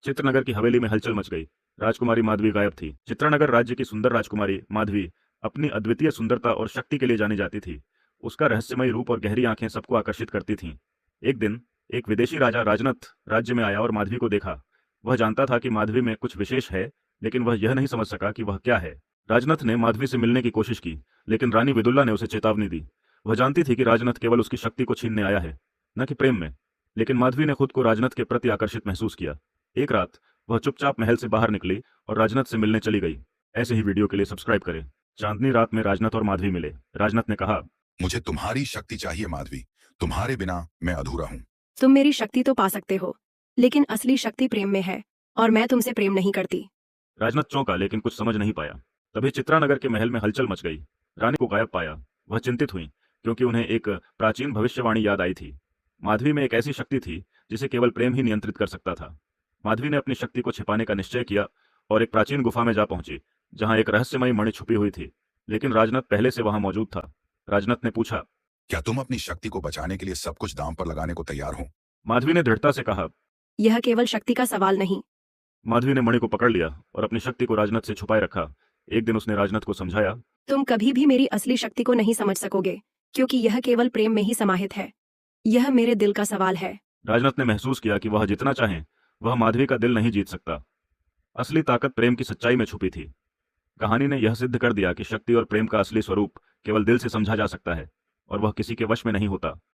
चित्रनगर की हवेली में हलचल मच गई। राजकुमारी माधवी गायब थी। चित्रनगर राज्य की सुंदर राजकुमारी माधवी अपनी अद्वितीय सुंदरता और शक्ति के लिए जानी जाती थी। उसका रहस्यमयी रूप और गहरी आंखें सबको आकर्षित करती थीं। एक दिन एक विदेशी राजा राजनथ राज्य में आया और माधवी को देखा। वह जानता था कि माधवी में कुछ विशेष है, लेकिन वह यह नहीं समझ सका कि वह क्या है। राजनथ ने माधवी से मिलने की कोशिश की, लेकिन रानी विदुल्ला ने उसे चेतावनी दी। वह जानती थी कि राजनथ केवल उसकी शक्ति को छीनने आया है, न कि प्रेम में। लेकिन माधवी ने खुद को राजनथ के प्रति आकर्षित महसूस किया। एक रात वह चुपचाप महल से बाहर निकली और राजनथ से मिलने चली गई। ऐसे ही वीडियो के लिए सब्सक्राइब करें। चांदनी रात में राजनथ और माधवी मिले। राजनथ ने कहा, मुझे तुम्हारी शक्ति चाहिए माधवी, तुम्हारे बिना मैं अधूरा हूँ। तुम मेरी शक्ति तो पा सकते हो, लेकिन असली शक्ति प्रेम में है, और मैं तुमसे प्रेम नहीं करती। राजनथ चौंका, लेकिन कुछ समझ नहीं पाया। तभी चित्रानगर के महल में हलचल मच गई। रानी को गायब पाया। वह चिंतित हुई, क्योंकि उन्हें एक प्राचीन भविष्यवाणी याद आई थी। माधवी में एक ऐसी शक्ति थी जिसे केवल प्रेम ही नियंत्रित कर सकता था। माधवी ने अपनी शक्ति को छिपाने का निश्चय किया और एक प्राचीन गुफा में जा पहुंची, जहां एक रहस्यमयी मणि छुपी हुई थी। लेकिन राजनथ पहले से वहां मौजूद था। राजनथ ने पूछा, क्या तुम अपनी शक्ति को बचाने के लिए सब कुछ दांव पर लगाने को तैयार हो? माधवी ने दृढ़ता से कहा। यह केवल शक्ति का सवाल नहीं। माधवी ने मणि को पकड़ लिया और अपनी शक्ति को राजनथ से छुपाए रखा। एक दिन उसने राजनथ को समझाया, तुम कभी भी मेरी असली शक्ति को नहीं समझ सकोगे, क्योंकि यह केवल प्रेम में ही समाहित है। यह मेरे दिल का सवाल है। राजनथ ने महसूस किया कि वह जितना चाहे वह माधवी का दिल नहीं जीत सकता। असली ताकत प्रेम की सच्चाई में छुपी थी। कहानी ने यह सिद्ध कर दिया कि शक्ति और प्रेम का असली स्वरूप केवल दिल से समझा जा सकता है, और वह किसी के वश में नहीं होता।